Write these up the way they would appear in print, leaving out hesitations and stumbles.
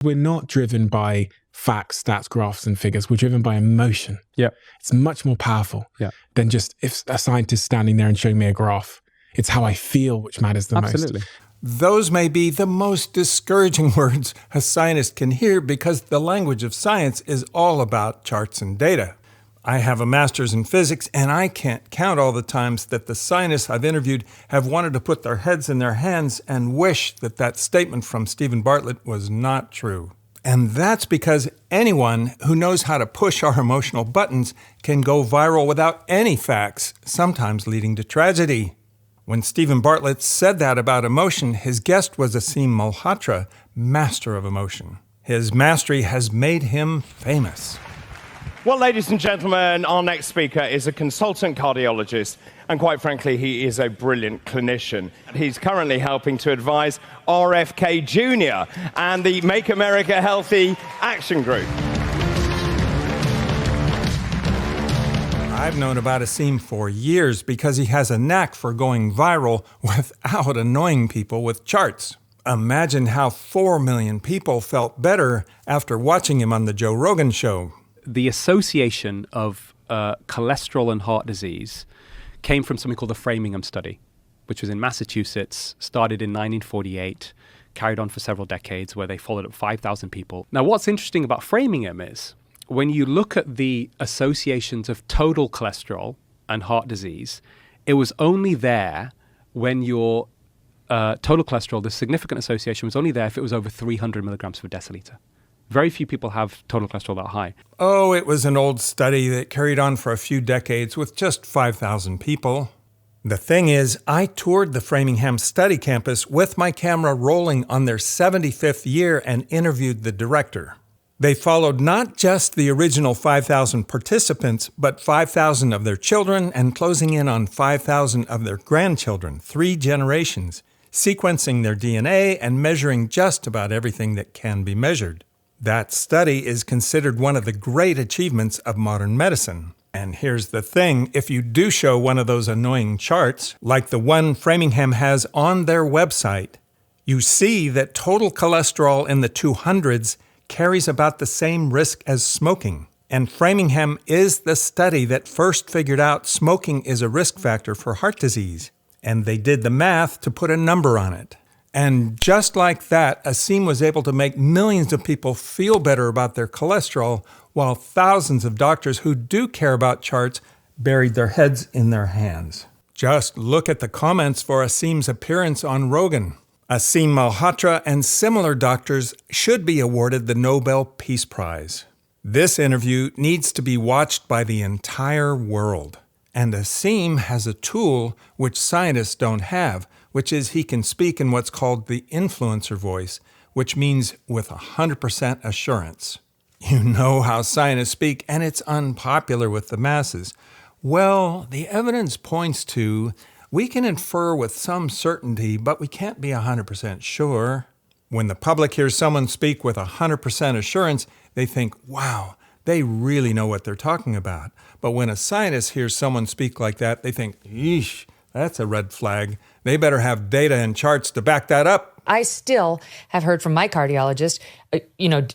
We're not driven by facts, stats, graphs, and figures. We're driven by emotion. Yeah. It's much more powerful than just if a scientist standing there and showing me a graph. It's how I feel which matters the most. Those may be the most discouraging words a scientist can hear because the language of science is all about charts and data. I have a master's in physics, and I can't count all the times that the scientists I've interviewed have wanted to put their heads in their hands and wish that that statement from Stephen Bartlett was not true. And that's because anyone who knows how to push our emotional buttons can go viral without any facts, sometimes leading to tragedy. When Stephen Bartlett said that about emotion, his guest was Aseem Malhotra, master of emotion. His mastery has made him famous. Well, ladies and gentlemen, our next speaker is a consultant cardiologist, and quite frankly, he is a brilliant clinician. He's currently helping to advise RFK Jr. and the Make America Healthy Action Group. I've known about Aseem for years because he has a knack for going viral without annoying people with charts. Imagine how 4 million people felt better after watching him on the Joe Rogan Show. The association of cholesterol and heart disease came from something called the Framingham study, which was in Massachusetts, started in 1948, carried on for several decades, where they followed up 5,000 people. Now, what's interesting about Framingham is when you look at the associations of total cholesterol and heart disease, it was only there when your total cholesterol, the significant association was only there if it was over 300 milligrams per deciliter. Very few people have total cholesterol that high. Oh, it was an old study that carried on for a few decades with just 5,000 people. The thing is, I toured the Framingham study campus with my camera rolling on their 75th year and interviewed the director. They followed not just the original 5,000 participants, but 5,000 of their children and closing in on 5,000 of their grandchildren, 3 generations, sequencing their DNA and measuring just about everything that can be measured. That study is considered one of the great achievements of modern medicine. And here's the thing, if you do show one of those annoying charts, like the one Framingham has on their website, you see that total cholesterol in the 200s carries about the same risk as smoking. And Framingham is the study that first figured out smoking is a risk factor for heart disease. And they did the math to put a number on it. And just like that, Aseem was able to make millions of people feel better about their cholesterol, while thousands of doctors who do care about charts buried their heads in their hands. Just look at the comments for Aseem's appearance on Rogan. Aseem Malhotra and similar doctors should be awarded the Nobel Peace Prize. This interview needs to be watched by the entire world. And Aseem has a tool which scientists don't have, which is he can speak in what's called the influencer voice, which means with 100% assurance. You know how scientists speak, and it's unpopular with the masses. Well, the evidence points to we can infer with some certainty, but we can't be 100% sure. When the public hears someone speak with 100% assurance, they think, wow, they really know what they're talking about. But when a scientist hears someone speak like that, they think, yeesh, that's a red flag. They better have data and charts to back that up. I still have heard from my cardiologist,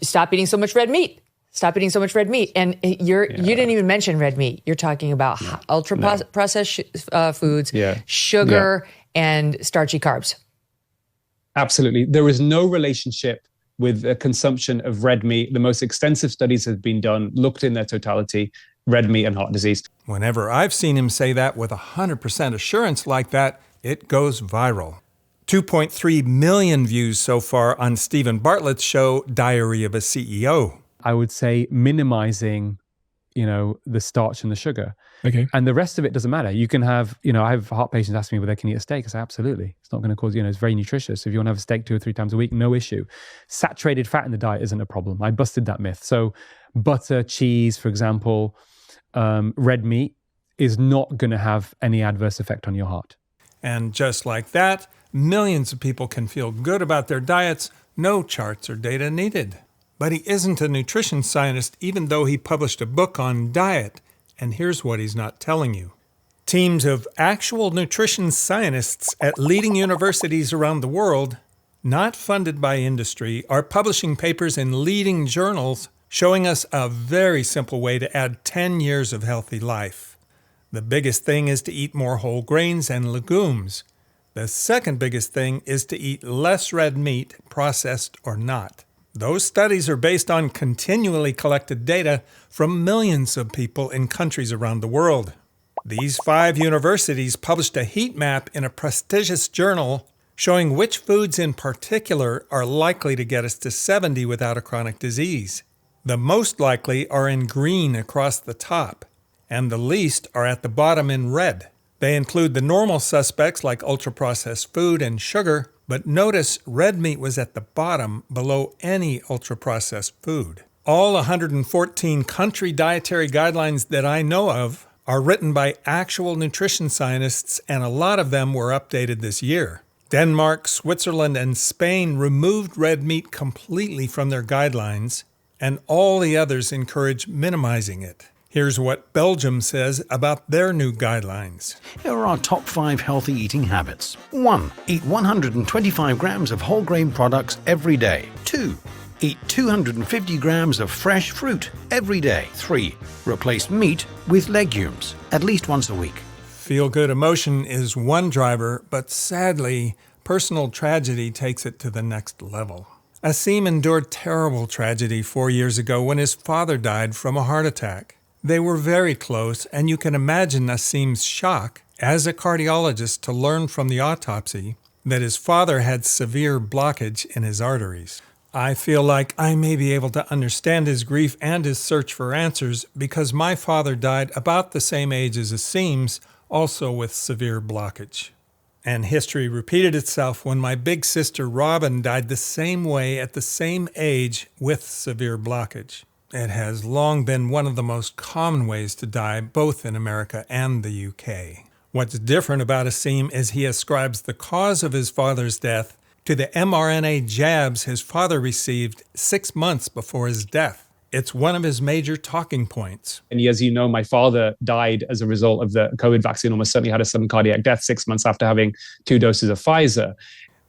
stop eating so much red meat. Stop eating so much red meat. And you didn't even mention red meat. You're talking about ultra-processed foods, sugar, and starchy carbs. Absolutely. There is no relationship with the consumption of red meat. The most extensive studies have been done, looked in their totality, red meat and heart disease. Whenever I've seen him say that with 100% assurance like that, it goes viral. 2.3 million views so far on Stephen Bartlett's show, Diary of a CEO. I would say minimizing, the starch and the sugar. Okay. And the rest of it doesn't matter. You can have, I have heart patients asking me whether they can eat a steak. I say, absolutely. It's not going to cause, it's very nutritious. If you want to have a steak 2 or 3 times a week, no issue. Saturated fat in the diet isn't a problem. I busted that myth. So butter, cheese, for example, red meat is not going to have any adverse effect on your heart. And just like that, millions of people can feel good about their diets, no charts or data needed. But he isn't a nutrition scientist, even though he published a book on diet. And here's what he's not telling you. Teams of actual nutrition scientists at leading universities around the world not funded by industry, are publishing papers in leading journals showing us a very simple way to add 10 years of healthy life. The biggest thing is to eat more whole grains and legumes. The second biggest thing is to eat less red meat, processed or not. Those studies are based on continually collected data from millions of people in countries around the world. These 5 universities published a heat map in a prestigious journal showing which foods in particular are likely to get us to 70 without a chronic disease. The most likely are in green across the top, and the least are at the bottom in red. They include the normal suspects like ultra-processed food and sugar, but notice red meat was at the bottom below any ultra-processed food. All 114 country dietary guidelines that I know of are written by actual nutrition scientists, and a lot of them were updated this year. Denmark, Switzerland, and Spain removed red meat completely from their guidelines, and all the others encourage minimizing it. Here's what Belgium says about their new guidelines. Here are our top 5 healthy eating habits. 1. Eat 125 grams of whole grain products every day. 2. Eat 250 grams of fresh fruit every day. 3. Replace meat with legumes at least once a week. Feel-good emotion is one driver, but sadly, personal tragedy takes it to the next level. Aseem endured terrible tragedy 4 years ago when his father died from a heart attack. They were very close, and you can imagine Aseem's shock as a cardiologist to learn from the autopsy that his father had severe blockage in his arteries. I feel like I may be able to understand his grief and his search for answers because my father died about the same age as Aseem's, also with severe blockage. And history repeated itself when my big sister Robin died the same way at the same age with severe blockage. It has long been one of the most common ways to die, both in America and the UK. What's different about Aseem is he ascribes the cause of his father's death to the mRNA jabs his father received 6 months before his death. It's one of his major talking points. And as you know, my father died as a result of the COVID vaccine, almost certainly had a sudden cardiac death 6 months after having 2 doses of Pfizer.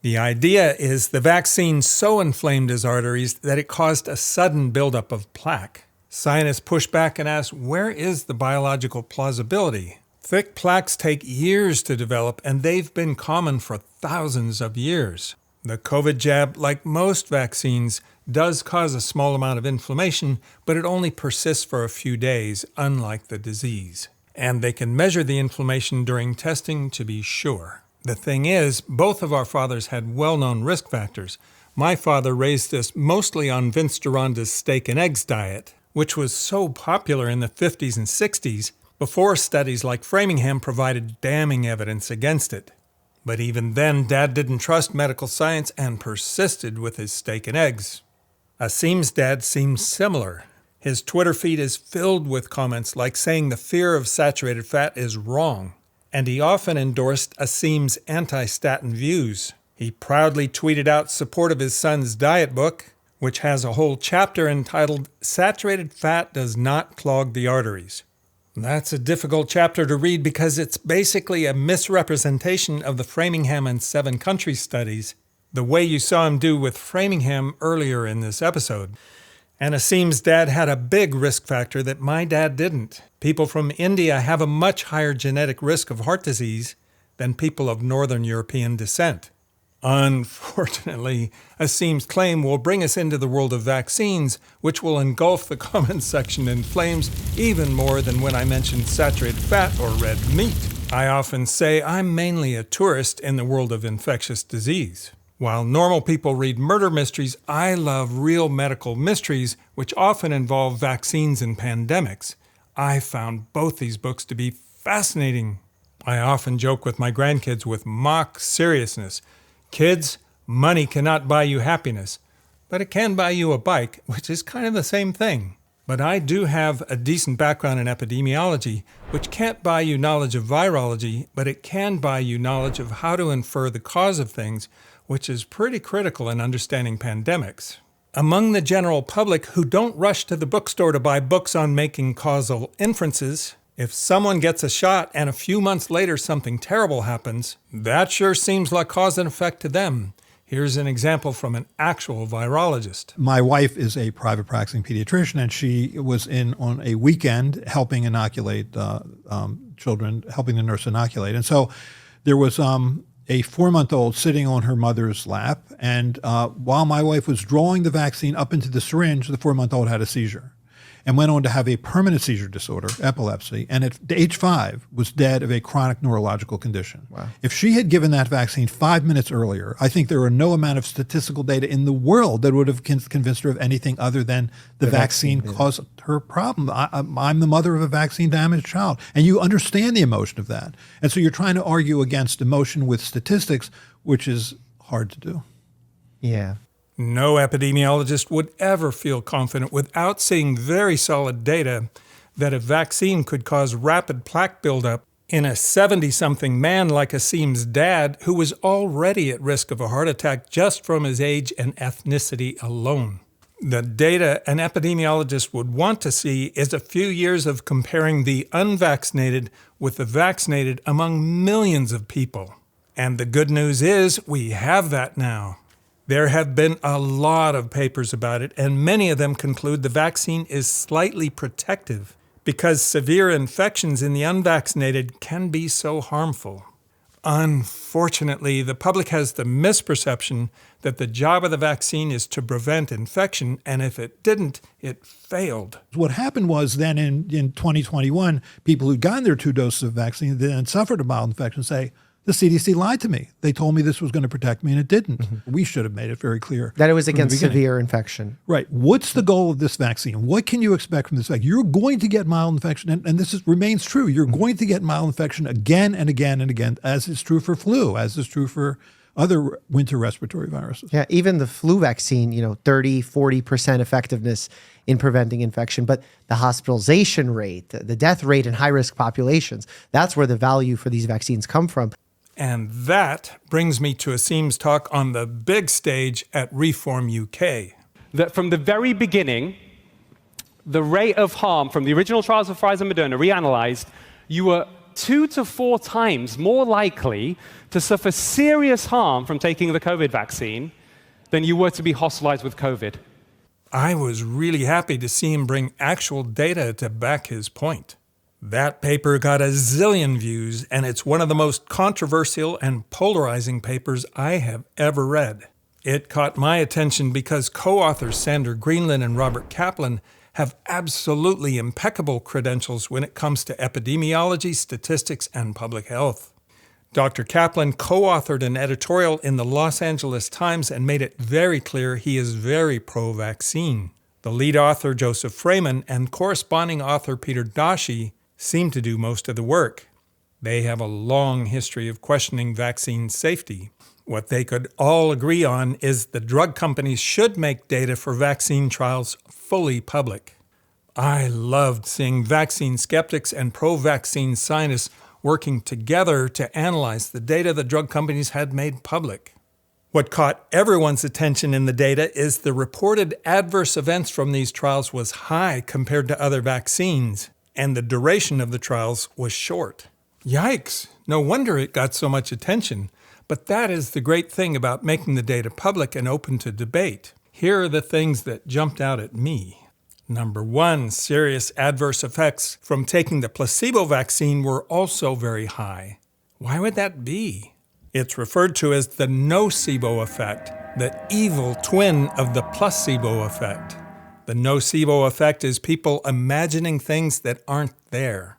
The idea is the vaccine so inflamed his arteries that it caused a sudden buildup of plaque. Scientists push back and ask, where is the biological plausibility? Thick plaques take years to develop, and they've been common for thousands of years. The COVID jab, like most vaccines, does cause a small amount of inflammation, but it only persists for a few days, unlike the disease. And they can measure the inflammation during testing to be sure. The thing is, both of our fathers had well-known risk factors. My father raised us mostly on Vince Gironda's steak and eggs diet, which was so popular in the 50s and 60s, before studies like Framingham provided damning evidence against it. But even then, Dad didn't trust medical science and persisted with his steak and eggs. Aseem's dad seems similar. His Twitter feed is filled with comments like saying the fear of saturated fat is wrong. And he often endorsed Aseem's anti-statin views. He proudly tweeted out support of his son's diet book, which has a whole chapter entitled Saturated Fat Does Not Clog the Arteries. That's a difficult chapter to read because it's basically a misrepresentation of the Framingham and 7 countries studies, the way you saw him do with Framingham earlier in this episode. And Aseem's dad had a big risk factor that my dad didn't. People from India have a much higher genetic risk of heart disease than people of Northern European descent. Unfortunately, Aseem's claim will bring us into the world of vaccines, which will engulf the comments section in flames even more than when I mentioned saturated fat or red meat. I often say I'm mainly a tourist in the world of infectious disease. While normal people read murder mysteries, I love real medical mysteries, which often involve vaccines and pandemics. I found both these books to be fascinating. I often joke with my grandkids with mock seriousness. Kids, money cannot buy you happiness, but it can buy you a bike, which is kind of the same thing. But I do have a decent background in epidemiology, which can't buy you knowledge of virology, but it can buy you knowledge of how to infer the cause of things, which is pretty critical in understanding pandemics. Among the general public who don't rush to the bookstore to buy books on making causal inferences, if someone gets a shot and a few months later something terrible happens, that sure seems like cause and effect to them. Here's an example from an actual virologist. My wife is a private practicing pediatrician, and she was in on a weekend helping inoculate children, helping the nurse inoculate. And so there was a 4-month-old sitting on her mother's lap, and while my wife was drawing the vaccine up into the syringe, the 4-month-old had a seizure and went on to have a permanent seizure disorder, epilepsy, and at age 5 was dead of a chronic neurological condition. Wow. If she had given that vaccine 5 minutes earlier, I think there are no amount of statistical data in the world that would have convinced her of anything other than the vaccine caused her problem. I'm the mother of a vaccine-damaged child, and you understand the emotion of that. And so you're trying to argue against emotion with statistics, which is hard to do. Yeah. No epidemiologist would ever feel confident without seeing very solid data that a vaccine could cause rapid plaque buildup in a 70-something man like Aseem's dad, who was already at risk of a heart attack just from his age and ethnicity alone. The data an epidemiologist would want to see is a few years of comparing the unvaccinated with the vaccinated among millions of people. And the good news is we have that now. There have been a lot of papers about it, and many of them conclude the vaccine is slightly protective because severe infections in the unvaccinated can be so harmful. Unfortunately, the public has the misperception that the job of the vaccine is to prevent infection, and if it didn't, it failed. What happened was then in 2021, people who'd gotten their 2 doses of vaccine then suffered a mild infection say, the CDC lied to me. They told me this was going to protect me, and it didn't. Mm-hmm. We should have made it very clear that it was against severe infection. Right. What's the goal of this vaccine? What can you expect from this vaccine? You're going to get mild infection, and this remains true. You're going to get mild infection again and again and again, as is true for flu, as is true for other winter respiratory viruses. Yeah, even the flu vaccine, 30, 40% effectiveness in preventing infection. But the hospitalization rate, the death rate in high-risk populations, that's where the value for these vaccines come from. And that brings me to Aseem's talk on the big stage at Reform UK. That from the very beginning, the rate of harm from the original trials of Pfizer and Moderna reanalyzed, you were 2 to 4 times more likely to suffer serious harm from taking the COVID vaccine than you were to be hospitalized with COVID. I was really happy to see him bring actual data to back his point. That paper got a zillion views, and it's one of the most controversial and polarizing papers I have ever read. It caught my attention because co-authors Sandra Greenland and Robert Kaplan have absolutely impeccable credentials when it comes to epidemiology, statistics, and public health. Dr. Kaplan co-authored an editorial in the Los Angeles Times and made it very clear he is very pro-vaccine. The lead author, Joseph Freeman, and corresponding author Peter Doshi seem to do most of the work. They have a long history of questioning vaccine safety. What they could all agree on is the drug companies should make data for vaccine trials fully public. I loved seeing vaccine skeptics and pro-vaccine scientists working together to analyze the data the drug companies had made public. What caught everyone's attention in the data is the reported adverse events from these trials was high compared to other vaccines, and the duration of the trials was short. Yikes! No wonder it got so much attention. But that is the great thing about making the data public and open to debate. Here are the things that jumped out at me. Number 1, serious adverse effects from taking the placebo vaccine were also very high. Why would that be? It's referred to as the nocebo effect, the evil twin of the placebo effect. The nocebo effect is people imagining things that aren't there.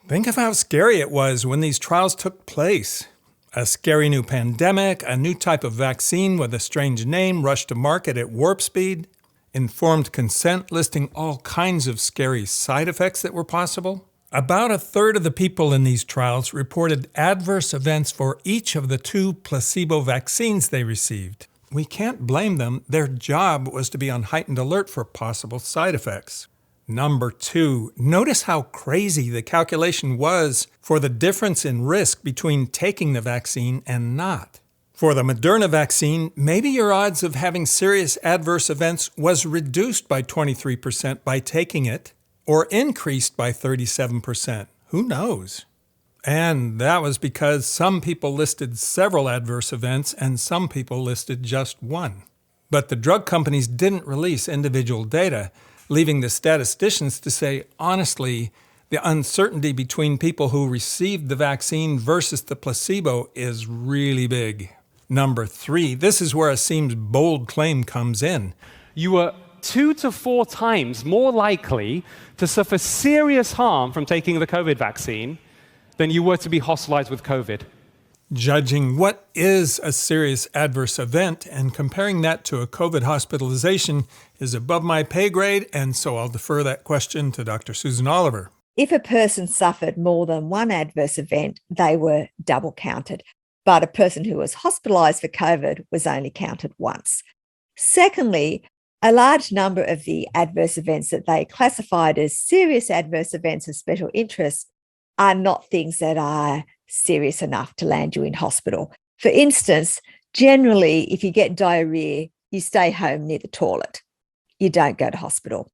Think of how scary it was when these trials took place. A scary new pandemic, a new type of vaccine with a strange name rushed to market at warp speed, informed consent listing all kinds of scary side effects that were possible. About a third of the people in these trials reported adverse events for each of the 2 placebo vaccines they received. We can't blame them. Their job was to be on heightened alert for possible side effects. Number 2, notice how crazy the calculation was for the difference in risk between taking the vaccine and not. For the Moderna vaccine, maybe your odds of having serious adverse events was reduced by 23% by taking it, or increased by 37%. Who knows? And that was because some people listed several adverse events and some people listed just one. But the drug companies didn't release individual data, leaving the statisticians to say, honestly, the uncertainty between people who received the vaccine versus the placebo is really big. Number 3, this is where Aseem's bold claim comes in. You were 2 to 4 times more likely to suffer serious harm from taking the COVID vaccine than you were to be hospitalized with COVID. Judging what is a serious adverse event and comparing that to a COVID hospitalization is above my pay grade, and so I'll defer that question to Dr. Susan Oliver. If a person suffered more than one adverse event, they were double counted. But a person who was hospitalised for COVID was only counted once. Secondly, a large number of the adverse events that they classified as serious adverse events of special interest are not things that are serious enough to land you in hospital. For instance, generally, if you get diarrhea, you stay home near the toilet. You don't go to hospital.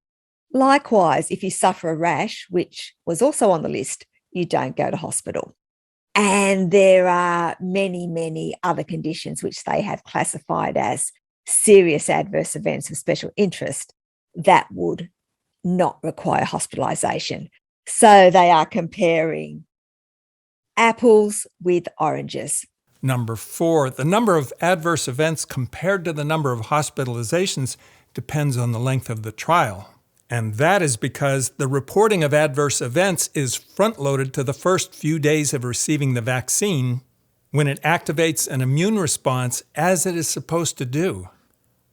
Likewise, if you suffer a rash, which was also on the list, you don't go to hospital. And there are many, many other conditions which they have classified as serious adverse events of special interest that would not require hospitalisation. So they are comparing apples with oranges. Number 4, the number of adverse events compared to the number of hospitalizations depends on the length of the trial. And that is because the reporting of adverse events is front-loaded to the first few days of receiving the vaccine when it activates an immune response as it is supposed to do.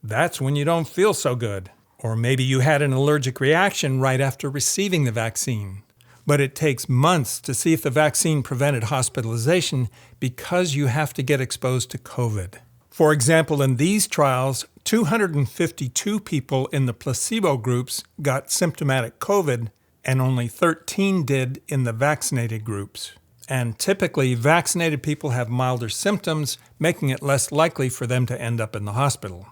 That's when you don't feel so good. Or maybe you had an allergic reaction right after receiving the vaccine. But it takes months to see if the vaccine prevented hospitalization because you have to get exposed to COVID. For example, in these trials, 252 people in the placebo groups got symptomatic COVID, and only 13 did in the vaccinated groups. And typically, vaccinated people have milder symptoms, making it less likely for them to end up in the hospital.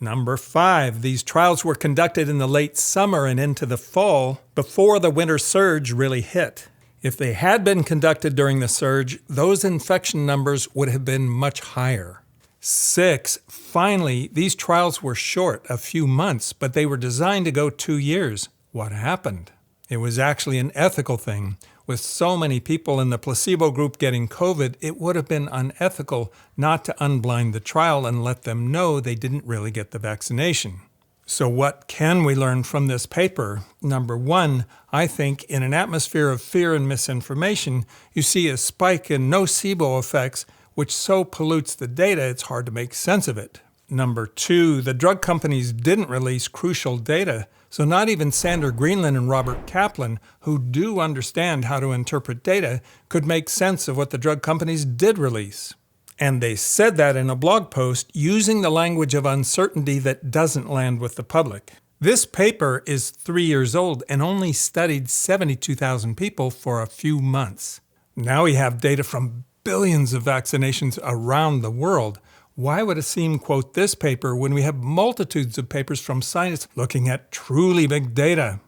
Number 5, these trials were conducted in the late summer and into the fall before the winter surge really hit. If they had been conducted during the surge, those infection numbers would have been much higher. 6, finally, these trials were short, a few months, but they were designed to go 2 years. What happened? It was actually an ethical thing. With so many people in the placebo group getting COVID, it would have been unethical not to unblind the trial and let them know they didn't really get the vaccination. So what can we learn from this paper? Number 1, I think in an atmosphere of fear and misinformation, you see a spike in nocebo effects, which so pollutes the data it's hard to make sense of it. Number 2, the drug companies didn't release crucial data, so not even Sander Greenland and Robert Kaplan, who do understand how to interpret data, could make sense of what the drug companies did release. And they said that in a blog post using the language of uncertainty that doesn't land with the public. This paper is 3 years old and only studied 72,000 people for a few months. Now we have data from billions of vaccinations around the world. Why would Aseem quote this paper when we have multitudes of papers from scientists looking at truly big data?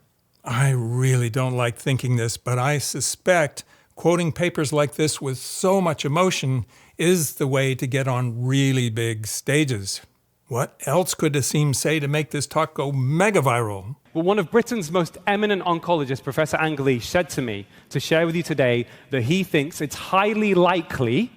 I really don't like thinking this, but I suspect quoting papers like this with so much emotion is the way to get on really big stages. What else could Aseem say to make this talk go mega viral? Well, one of Britain's most eminent oncologists, Professor Angeli, said to me to share with you today that he thinks it's highly likely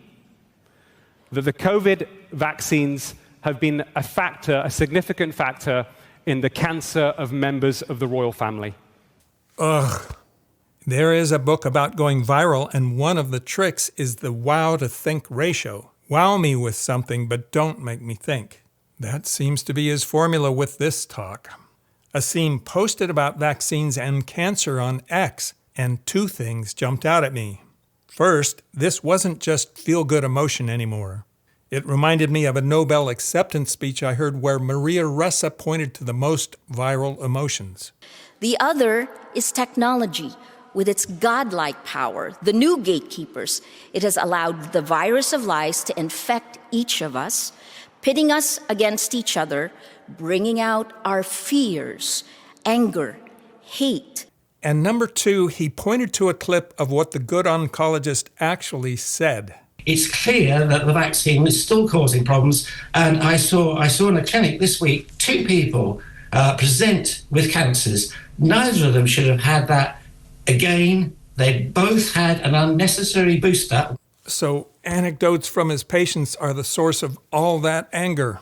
that the COVID vaccines have been a significant factor in the cancer of members of the royal family. Ugh. There is a book about going viral, and one of the tricks is the wow to think ratio. Wow me with something, but don't make me think. That seems to be his formula with this talk. Aseem posted about vaccines and cancer on X, and 2 things jumped out at me. First, this wasn't just feel-good emotion anymore. It reminded me of a Nobel acceptance speech I heard where Maria Ressa pointed to the most viral emotions. The other is technology. With its godlike power, the new gatekeepers, it has allowed the virus of lies to infect each of us, pitting us against each other, bringing out our fears, anger, hate. And number two, he pointed to a clip of what the good oncologist actually said. It's clear that the vaccine is still causing problems. And I saw in a clinic this week 2 people present with cancers. Neither of them should have had that. Again, they both had an unnecessary booster. So anecdotes from his patients are the source of all that anger.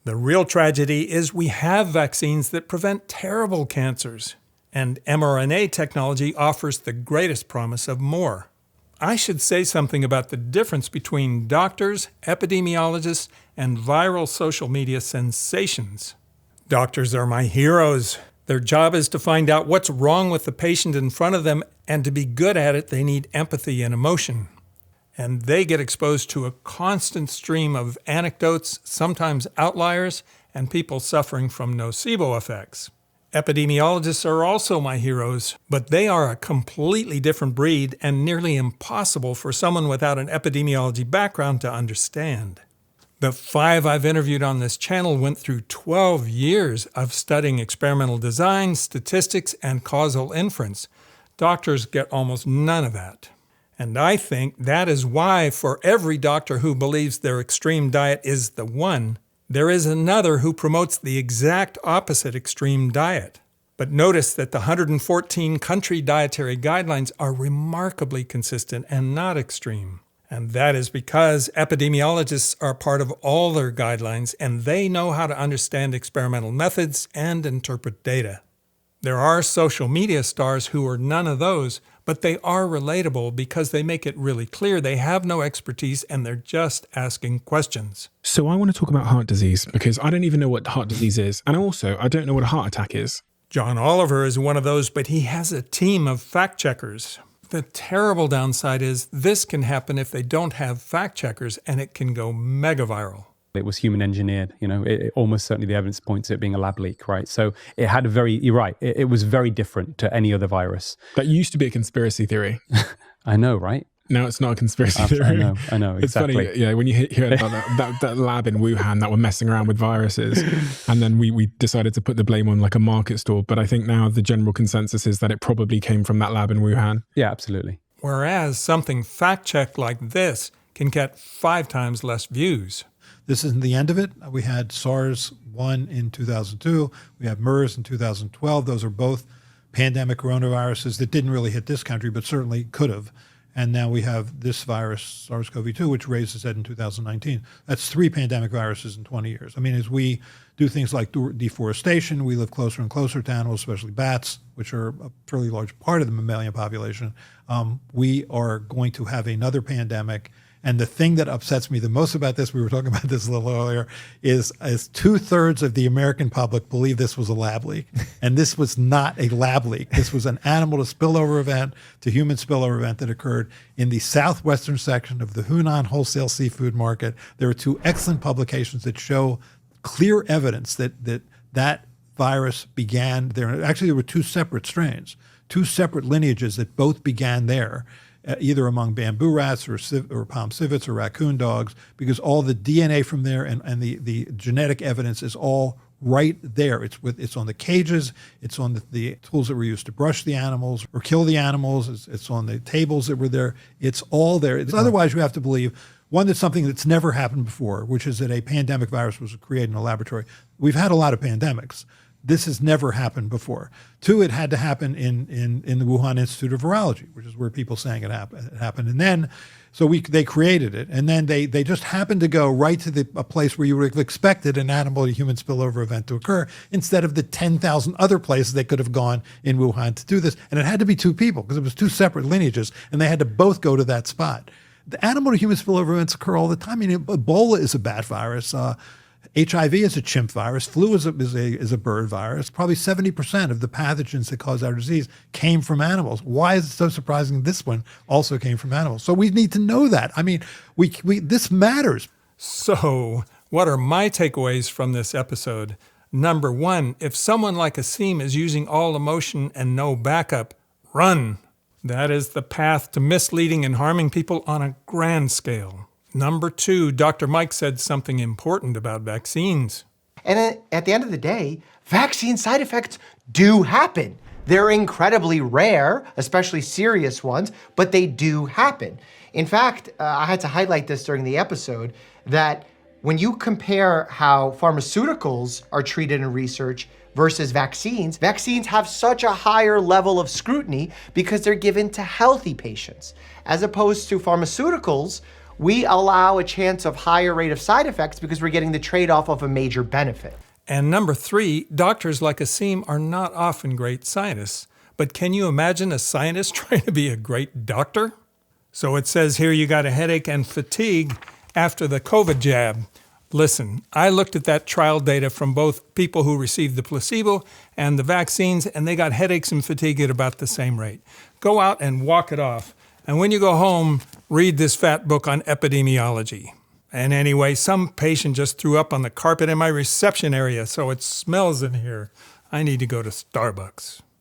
The real tragedy is we have vaccines that prevent terrible cancers, and mRNA technology offers the greatest promise of more. I should say something about the difference between doctors, epidemiologists, and viral social media sensations. Doctors are my heroes. Their job is to find out what's wrong with the patient in front of them, and to be good at it, they need empathy and emotion. And they get exposed to a constant stream of anecdotes, sometimes outliers, and people suffering from nocebo effects. Epidemiologists are also my heroes, but they are a completely different breed and nearly impossible for someone without an epidemiology background to understand. The 5 I've interviewed on this channel went through 12 years of studying experimental design, statistics, and causal inference. Doctors get almost none of that. And I think that is why for every doctor who believes their extreme diet is the one, there is another who promotes the exact opposite extreme diet. But notice that the 114 country dietary guidelines are remarkably consistent and not extreme. And that is because epidemiologists are part of all their guidelines, and they know how to understand experimental methods and interpret data. There are social media stars who are none of those, but they are relatable because they make it really clear they have no expertise and they're just asking questions. So I want to talk about heart disease because I don't even know what heart disease is. And also, I don't know what a heart attack is. John Oliver is one of those, but he has a team of fact checkers. The terrible downside is this can happen if they don't have fact checkers, and it can go mega viral. It was human engineered, it almost certainly the evidence points to it being a lab leak, right? So it had you're right, it was very different to any other virus. That used to be a conspiracy theory. I know, right? Now it's not a conspiracy theory. I know, exactly. It's funny, when you hear about that lab in Wuhan that were messing around with viruses, and then we decided to put the blame on like a market stall. But I think now the general consensus is that it probably came from that lab in Wuhan. Yeah, absolutely. Whereas something fact-checked like this can get 5 times less views. This isn't the end of it. We had SARS-1 in 2002. We have MERS in 2012. Those are both pandemic coronaviruses that didn't really hit this country, but certainly could have. And now we have this virus, SARS-CoV-2, which raised its head in 2019. That's 3 pandemic viruses in 20 years. I mean, as we do things like deforestation, we live closer and closer to animals, especially bats, which are a fairly large part of the mammalian population. We are going to have another pandemic. And the thing that upsets me the most about this, we were talking about this a little earlier, is 2/3 of the American public believe this was a lab leak. And this was not a lab leak. This was an animal to spillover event, to human spillover event that occurred in the southwestern section of the Hunan wholesale seafood market. There are 2 excellent publications that show clear evidence that virus began there. Actually, there were 2 separate strains, 2 separate lineages that both began there. Either among bamboo rats or palm civets or raccoon dogs, because all the DNA from there and the genetic evidence is all right there. It's on the cages, it's on the tools that were used to brush the animals or kill the animals, it's on the tables that were there. It's all there. Otherwise, you have to believe, one, that's something that's never happened before, which is that a pandemic virus was created in a laboratory. We've had a lot of pandemics. This has never happened before. 2, it had to happen in the Wuhan Institute of Virology, which is where people saying it happened. And then, they created it. And then they just happened to go right to a place where you would have expected an animal to human spillover event to occur, instead of the 10,000 other places they could have gone in Wuhan to do this. And it had to be 2 people, because it was 2 separate lineages, and they had to both go to that spot. The animal to human spillover events occur all the time. I mean, Ebola is a bat virus. HIV is a chimp virus. Flu is a bird virus. Probably 70% of the pathogens that cause our disease came from animals. Why is it so surprising this one also came from animals? So we need to know that. I mean, this matters. So what are my takeaways from this episode? Number 1, if someone like Aseem is using all emotion and no backup, run. That is the path to misleading and harming people on a grand scale. Number 2, Dr. Mike said something important about vaccines. And at the end of the day, vaccine side effects do happen. They're incredibly rare, especially serious ones, but they do happen. In fact, I had to highlight this during the episode, that when you compare how pharmaceuticals are treated in research versus vaccines, vaccines have such a higher level of scrutiny because they're given to healthy patients. As opposed to pharmaceuticals, we allow a chance of higher rate of side effects because we're getting the trade-off of a major benefit. And number 3, doctors like Aseem are not often great scientists. But can you imagine a scientist trying to be a great doctor? So it says here you got a headache and fatigue after the COVID jab. Listen, I looked at that trial data from both people who received the placebo and the vaccines, and they got headaches and fatigue at about the same rate. Go out and walk it off. And when you go home, read this fat book on epidemiology. And anyway, some patient just threw up on the carpet in my reception area, so it smells in here. I need to go to Starbucks.